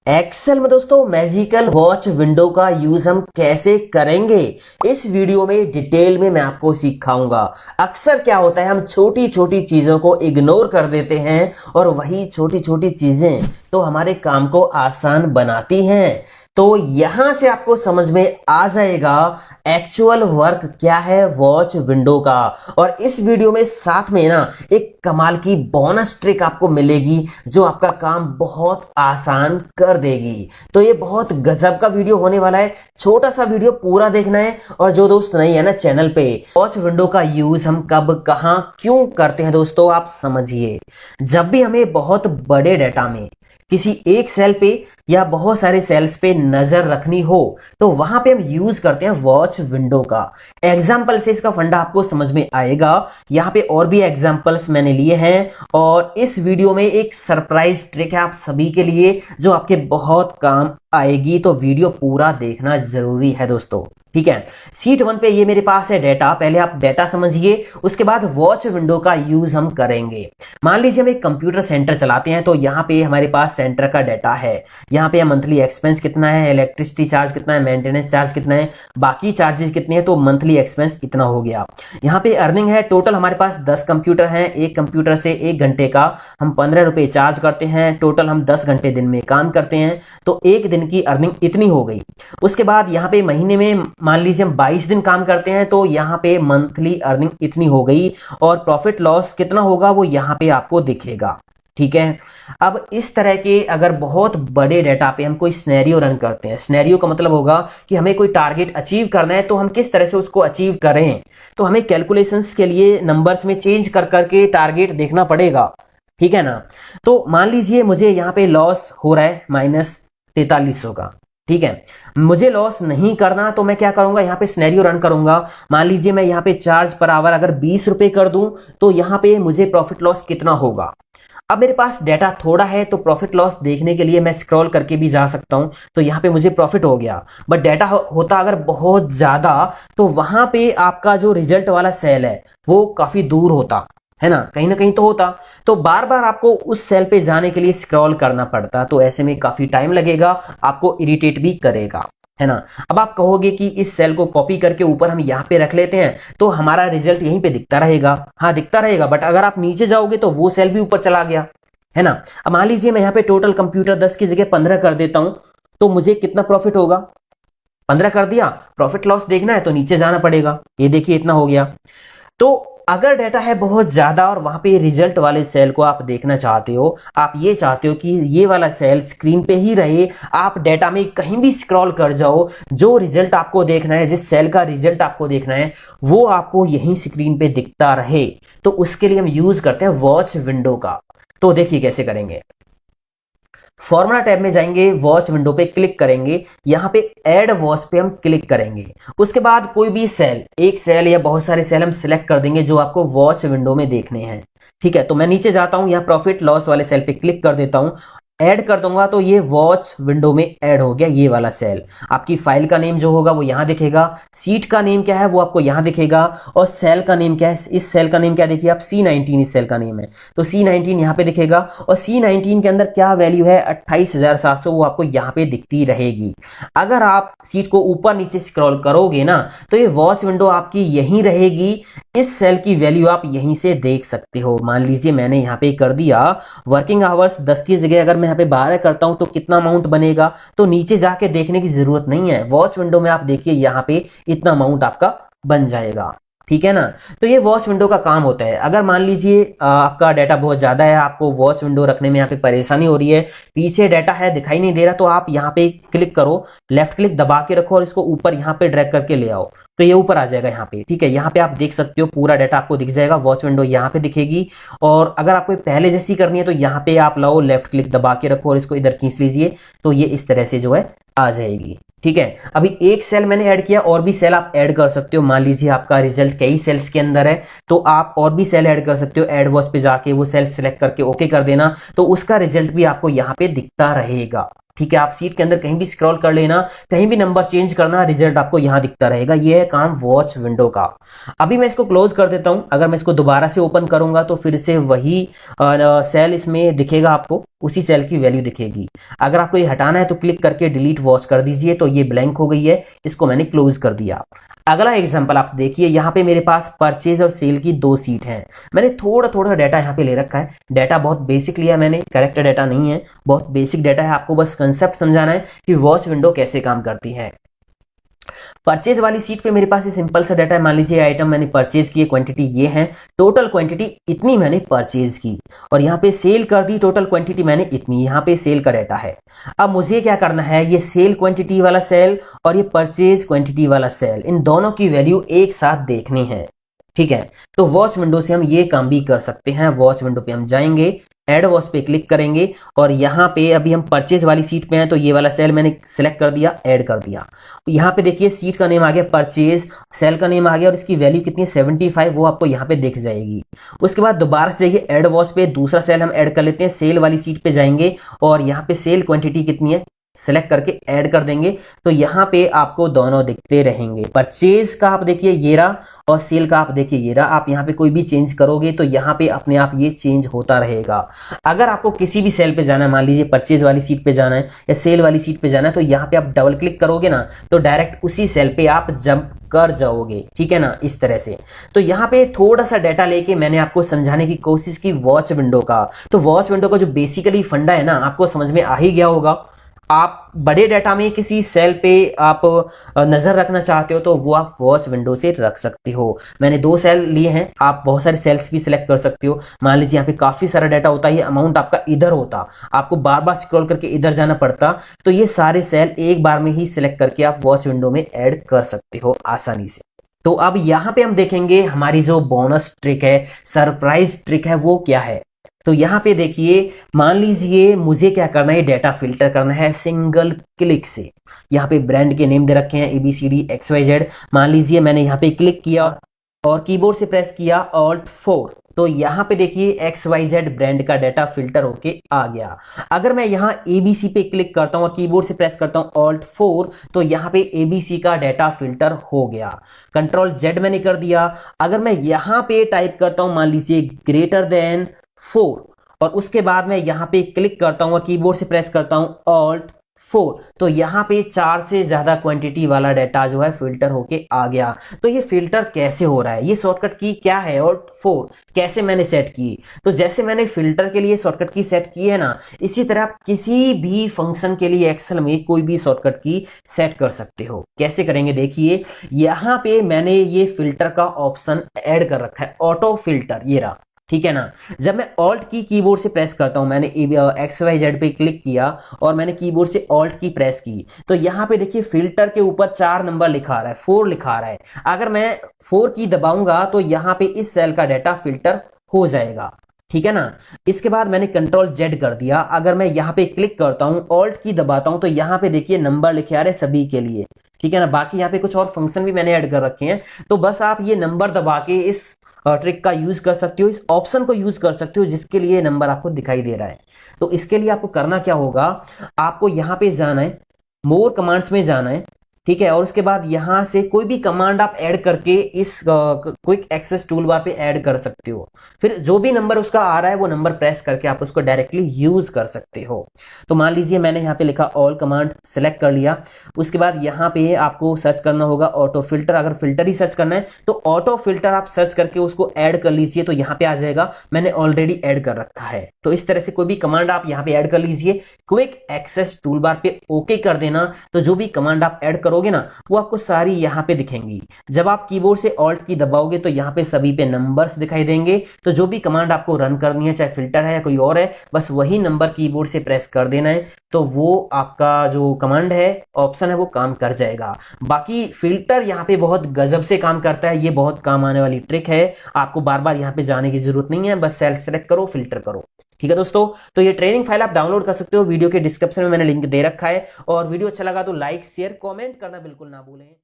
Excel में दोस्तों magical watch window का यूज हम कैसे करेंगे, इस वीडियो में डिटेल में मैं आपको सिखाऊंगा। अक्सर क्या होता है, हम छोटी छोटी चीजों को इग्नोर कर देते हैं और वही छोटी छोटी चीजें तो हमारे काम को आसान बनाती हैं। तो यहां से आपको समझ में आ जाएगा एक्चुअल वर्क क्या है वॉच विंडो का। और इस वीडियो में साथ में ना एक कमाल की बोनस ट्रिक आपको मिलेगी जो आपका काम बहुत आसान कर देगी। तो ये बहुत गजब का वीडियो होने वाला है, छोटा सा वीडियो पूरा देखना है। और जो दोस्त नहीं है ना चैनल पे, वॉच विंडो का यूज हम कब कहां क्यों करते हैं दोस्तों, आप समझिए। जब भी हमें बहुत बड़े डेटा में किसी एक सेल पे या बहुत सारे सेल्स पे नजर रखनी हो तो वहां पे हम यूज करते हैं वॉच विंडो का। एग्जाम्पल से इसका फंडा आपको समझ में आएगा। यहाँ पे और भी एग्जाम्पल्स मैंने लिए हैं और इस वीडियो में एक सरप्राइज ट्रिक है आप सभी के लिए जो आपके बहुत काम आएगी। तो वीडियो पूरा देखना जरूरी है दोस्तों, ठीक है। सीट 1 पे ये मेरे पास है डेटा, पहले आप डेटा समझिए, उसके बाद वॉच विंडो का यूज हम करेंगे। मान लीजिए हम एक कंप्यूटर सेंटर चलाते हैं, तो यहाँ पे हमारे पास सेंटर का डेटा है। यहाँ पे मंथली एक्सपेंस कितना है, इलेक्ट्रिसिटी चार्ज कितना है, मेंटेनेंस चार्ज कितना है, बाकी चार्जेस कितने हैं, तो मंथली एक्सपेंस इतना हो गया। यहाँ पे अर्निंग है, टोटल हमारे पास 10 कंप्यूटर हैं, एक कंप्यूटर से 1 घंटे का हम 15 रुपए चार्ज करते हैं। टोटल हम 10 घंटे दिन में काम करते हैं, तो एक दिन की अर्निंग इतनी हो गई। उसके बाद यहाँ पे महीने में मान लीजिए हम 22 दिन काम करते हैं, तो यहाँ पे मंथली अर्निंग इतनी हो गई और प्रॉफिट लॉस कितना होगा वो यहाँ पे आपको दिखेगा, ठीक है। अब इस तरह के अगर बहुत बड़े डेटा पे हम कोई सिनेरियो रन करते हैं, सिनेरियो का मतलब होगा कि हमें कोई टारगेट अचीव करना है, तो हम किस तरह से उसको अचीव करें, तो हमें कैलकुलेशंस के लिए नंबर्स में चेंज कर करके टारगेट देखना पड़ेगा, ठीक है ना। तो मान लीजिए मुझे यहाँ पे लॉस हो रहा है -4300 का, ठीक है। मुझे लॉस नहीं करना तो मैं क्या करूंगा, यहाँ पे सिनेरियो रन करूंगा। मान लीजिए मैं यहाँ पे चार्ज पर आवर अगर 20 रुपए कर दूं तो यहाँ पे मुझे प्रॉफिट लॉस कितना होगा। अब मेरे पास डेटा थोड़ा है तो प्रॉफिट लॉस देखने के लिए मैं स्क्रॉल करके भी जा सकता हूं, तो यहाँ पे मुझे प्रॉफिट हो गया। बट डेटा होता अगर बहुत ज्यादा तो वहां पे आपका जो रिजल्ट वाला सेल है वो काफी दूर होता है ना कहीं तो होता, तो बार बार आपको उस सेल पे जाने के लिए स्क्रॉल करना पड़ता, तो ऐसे में काफी टाइम लगेगा, आपको इरिटेट भी करेगा, है ना। अब आप कहोगे कि इस सेल को कॉपी करके ऊपर हम यहाँ पे रख लेते हैं तो हमारा रिजल्ट यहीं पे दिखता रहेगा। हाँ दिखता रहेगा, बट अगर आप नीचे जाओगे तो वो सेल भी ऊपर चला गया, है ना। अब मान लीजिए मैं यहाँ पे टोटल कंप्यूटर 10 की जगह 15 कर देता हूं, तो मुझे कितना प्रॉफिट होगा, 15 कर दिया। प्रॉफिट लॉस देखना है तो नीचे जाना पड़ेगा, ये देखिए इतना हो गया। तो अगर डेटा है बहुत ज्यादा और वहां पे रिजल्ट वाले सेल को आप देखना चाहते हो, आप ये चाहते हो कि ये वाला सेल स्क्रीन पे ही रहे, आप डेटा में कहीं भी स्क्रॉल कर जाओ, जो रिजल्ट आपको देखना है, जिस सेल का रिजल्ट आपको देखना है वो आपको यहीं स्क्रीन पे दिखता रहे, तो उसके लिए हम यूज करते हैं वॉच विंडो का। तो देखिए कैसे करेंगे। फॉर्मूला टैब में जाएंगे, वॉच विंडो पे क्लिक करेंगे, यहाँ पे ऐड वॉच पे हम क्लिक करेंगे। उसके बाद कोई भी सेल, एक सेल या बहुत सारे सेल हम सिलेक्ट कर देंगे जो आपको वॉच विंडो में देखने हैं, ठीक है। तो मैं नीचे जाता हूं, यहाँ प्रॉफिट लॉस वाले सेल पे क्लिक कर देता हूं, ऐड कर दूंगा, तो ये वॉच विंडो में ऐड हो गया ये वाला सेल। आपकी फाइल का नेम जो होगा वो यहां दिखेगा, सीट का नेम क्या है वो आपको यहां दिखेगा, और सेल का नेम क्या है, इस सेल का नेम क्या देखिए आप, C19 इस सेल का नेम है, तो C19 यहां पे दिखेगा। और C19 के अंदर क्या वैल्यू है 28,700, वो आपको यहां पे दिखती रहेगी। अगर आप सीट को ऊपर नीचे स्क्रॉल करोगे ना तो ये वॉच विंडो आपकी यहीं रहेगी, इस सेल की वैल्यू आप यहीं से देख सकते हो। मान लीजिए मैंने यहाँ पे कर दिया वर्किंग आवर्स 10 की जगह अगर मैं यहाँ पे 12 करता हूं तो कितना अमाउंट बनेगा, तो नीचे जाके देखने की जरूरत नहीं है, वॉच विंडो में आप देखिए यहाँ पे इतना अमाउंट आपका बन जाएगा, ठीक है ना। तो ये वॉच विंडो का काम होता है। अगर मान लीजिए आपका डाटा बहुत ज्यादा है, आपको वॉच विंडो रखने में यहाँ पे परेशानी हो रही है, पीछे डाटा है दिखाई नहीं दे रहा, तो आप यहाँ पे क्लिक करो, लेफ्ट क्लिक दबा के रखो और इसको ऊपर यहाँ पे ड्रैग करके ले आओ, तो ये ऊपर आ जाएगा यहाँ पे, ठीक है। यहाँ पे आप देख सकते हो पूरा डाटा आपको दिख जाएगा, वॉच विंडो यहाँ पे दिखेगी। और अगर आपको पहले जैसी करनी है तो यहाँ पे आप लाओ, लेफ्ट क्लिक दबा के रखो और इसको इधर खींच लीजिए, तो ये इस तरह से जो है आ जाएगी, ठीक है। अभी एक सेल मैंने ऐड किया, और भी सेल आप ऐड कर सकते हो। मान लीजिए आपका रिजल्ट कई सेल्स के अंदर है तो आप और भी सेल ऐड कर सकते हो, ऐड वॉच पे जाके वो सेल सिलेक्ट करके ओके कर देना, तो उसका रिजल्ट भी आपको यहाँ पे दिखता रहेगा, ठीक है। आप सीट के अंदर कहीं भी स्क्रॉल कर लेना, कहीं भी नंबर चेंज करना, रिजल्ट आपको यहां दिखता रहेगा। ये है काम वॉच विंडो का। अभी मैं इसको क्लोज कर देता हूं, अगर मैं इसको दोबारा से ओपन करूंगा तो फिर से वही सेल इसमें दिखेगा आपको, उसी सेल की वैल्यू दिखेगी। अगर आपको ये हटाना है तो क्लिक करके डिलीट वॉच कर दीजिए, तो ये ब्लैंक हो गई है, इसको मैंने क्लोज कर दिया। अगला एग्जांपल आप देखिए, यहाँ पे मेरे पास परचेज और सेल की 2 सीट हैं। मैंने थोड़ा थोड़ा डाटा यहाँ पे ले रखा है, डाटा बहुत बेसिक लिया मैंने, करेक्ट डाटा नहीं है, बहुत बेसिक डाटा है। आपको बस कंसेप्ट समझाना है कि वॉच विंडो कैसे काम करती है। परचेज वाली सीट पे मेरे पास ये सिंपल सा डाटा है। मान लीजिए आइटम मैंने परचेज की, क्वांटिटी ये है, टोटल क्वांटिटी इतनी मैंने परचेज की, और यहाँ पे सेल कर दी, टोटल क्वांटिटी मैंने इतनी, यहाँ पे सेल का डाटा है। अब मुझे क्या करना है, ये सेल क्वांटिटी वाला सेल और ये परचेज क्वांटिटी वाला सेल, इन दोनों की वैल्यू एक साथ देखनी है। ठीक है, तो वॉच विंडो से हम ये काम भी कर सकते हैं। वॉच विंडो पे हम जाएंगे, एड वॉच पे क्लिक करेंगे, और यहाँ पे अभी हम परचेज वाली सीट पे हैं, तो ये वाला सेल मैंने सिलेक्ट कर दिया, ऐड कर दिया। यहाँ पे देखिए सीट का नेम आ गया परचेज, सेल का नेम आ गया, और इसकी वैल्यू कितनी है 75, वो आपको यहाँ पे दिख जाएगी। उसके बाद दोबारा से जाइए एड वॉच पे, दूसरा सेल हम ऐड कर लेते हैं, सेल वाली सीट पे जाएंगे, और यहाँ पे सेल क्वांटिटी कितनी है सेलेक्ट करके ऐड कर देंगे, तो यहाँ पे आपको दोनों दिखते रहेंगे। परचेज का आप देखिए ये रहा, और सेल का आप देखिए ये रहा। आप यहाँ पे कोई भी चेंज करोगे तो यहाँ पे अपने आप ये चेंज होता रहेगा। अगर आपको किसी भी सेल पे जाना है, मान लीजिए परचेज वाली सीट पे जाना है या सेल वाली सीट पे जाना है, तो यहाँ पे आप डबल क्लिक करोगे ना, तो डायरेक्ट उसी सेल पे आप जंप कर जाओगे। ठीक है ना, इस तरह से। तो यहाँ पे थोड़ा सा डाटा लेके मैंने आपको समझाने की कोशिश की वॉच विंडो का। तो वॉच विंडो का जो बेसिकली फंडा है ना, आपको समझ में आ ही गया होगा। आप बड़े डाटा में किसी सेल पे आप नजर रखना चाहते हो, तो वो आप वॉच विंडो से रख सकते हो। मैंने 2 सेल लिए हैं, आप बहुत सारे सेल्स भी सिलेक्ट कर सकते हो। मान लीजिए यहाँ पे काफी सारा डाटा होता है, ये अमाउंट आपका इधर होता, आपको बार बार स्क्रॉल करके इधर जाना पड़ता, तो ये सारे सेल एक बार में ही सिलेक्ट करके आप वॉच विंडो में ऐड कर सकते हो आसानी से। तो अब यहाँ पे हम देखेंगे हमारी जो बोनस ट्रिक है, सरप्राइज ट्रिक है, वो क्या है। तो यहाँ पे देखिए, मान लीजिए मुझे क्या करना है, डेटा फिल्टर करना है सिंगल क्लिक से। यहाँ पे ब्रांड के नेम दे रखे हैं ABCD XYZ। मान लीजिए मैंने यहाँ पे क्लिक किया और कीबोर्ड से प्रेस किया Alt 4, तो यहाँ पे देखिए XYZ ब्रांड का डाटा फिल्टर होके आ गया। अगर मैं यहाँ ABC पे क्लिक करता हूँ और कीबोर्ड से प्रेस करता हूँ Alt 4, तो यहाँ पे ABC का डाटा फिल्टर हो गया। Ctrl Z मैंने कर दिया। अगर मैं यहाँ पे टाइप करता हूँ, मान लीजिए ग्रेटर देन 4, और उसके बाद मैं यहाँ पे क्लिक करता हूँ और कीबोर्ड से प्रेस करता हूँ Alt 4, तो यहाँ पे 4 से ज्यादा क्वांटिटी वाला डाटा जो है फिल्टर होके आ गया। तो ये फिल्टर कैसे हो रहा है, ये शॉर्टकट की क्या है, Alt 4 कैसे मैंने सेट की। तो जैसे मैंने फिल्टर के लिए शॉर्टकट की सेट की है ना, इसी तरह आप किसी भी फंक्शन के लिए एक्सेल में कोई भी शॉर्टकट की सेट कर सकते हो। कैसे करेंगे देखिए, यहाँ पे मैंने ये फिल्टर का ऑप्शन ऐड कर रखा है, ऑटो फिल्टर, ये रहा। ठीक है ना, जब मैं ऑल्ट की कीबोर्ड से प्रेस करता हूं, मैंने XYZ पे क्लिक किया और मैंने कीबोर्ड से ऑल्ट की प्रेस की, तो यहां पे देखिए फिल्टर के ऊपर 4 नंबर लिखा आ रहा है, 4 लिखा आ रहा है। अगर मैं 4 की दबाऊंगा तो यहां पे इस सेल का डाटा फिल्टर हो जाएगा। ठीक है ना, इसके बाद मैंने Ctrl Z कर दिया। अगर मैं यहाँ पे क्लिक करता हूँ, ऑल्ट की दबाता हूँ, तो यहाँ पे देखिए नंबर लिखे आ रहे सभी के लिए। ठीक है ना, बाकी यहाँ पे कुछ और फंक्शन भी मैंने ऐड कर रखे हैं, तो बस आप ये नंबर दबा के इस ट्रिक का यूज कर सकते हो, इस ऑप्शन को यूज कर सकते हो जिसके लिए नंबर आपको दिखाई दे रहा है। तो इसके लिए आपको करना क्या होगा, आपको यहाँ पे जाना है, मोर कमांड्स में जाना है। ठीक है, और उसके बाद यहां से कोई भी कमांड आप ऐड करके इस क्विक एक्सेस टूल बार पे ऐड कर सकते हो। फिर जो भी नंबर उसका आ रहा है वो नंबर प्रेस करके आप उसको डायरेक्टली यूज कर सकते हो। तो मान लीजिए मैंने यहाँ पे लिखा ऑल कमांड सेलेक्ट कर लिया। उसके बाद यहाँ पे आपको सर्च करना होगा ऑटो फिल्टर। अगर फिल्टर ही सर्च करना है तो ऑटो फिल्टर आप सर्च करके उसको ऐड कर लीजिए, तो यहाँ पे आ जाएगा, मैंने ऑलरेडी ऐड कर रखा है। तो इस तरह से कोई भी कमांड आप यहाँ पे ऐड कर लीजिए, क्विक एक्सेस टूल बार पे ओके कर देना। तो जो भी कमांड आप ऐड करोगे ना, वो आपको सारी यहाँ पे दिखेंगी। जब आप कीबोर्ड से ऑल्ट की दबाओगे तो यहाँ पे सभी पे नंबर्स दिखाई देंगे। तो जो भी कमांड आपको रन करनी है, चाहे फिल्टर है या कोई और है, बस वही नंबर कीबोर्ड से प्रेस कर देना है, तो वो आपका जो कमांड है, ऑप्शन है, वो काम कर जाएगा। बाकी फिल्टर यहाँ पे बहुत गजब से काम करता है, ये बहुत काम आने वाली ट्रिक है। आपको बार बार यहाँ पे जाने की जरूरत नहीं है, बस सेल सेलेक्ट करो, फिल्टर करो। ठीक है दोस्तों, तो ये ट्रेनिंग फाइल आप डाउनलोड कर सकते हो, वीडियो के डिस्क्रिप्शन में मैंने लिंक दे रखा है। और वीडियो अच्छा लगा तो लाइक शेयर कमेंट करना बिल्कुल ना भूलें।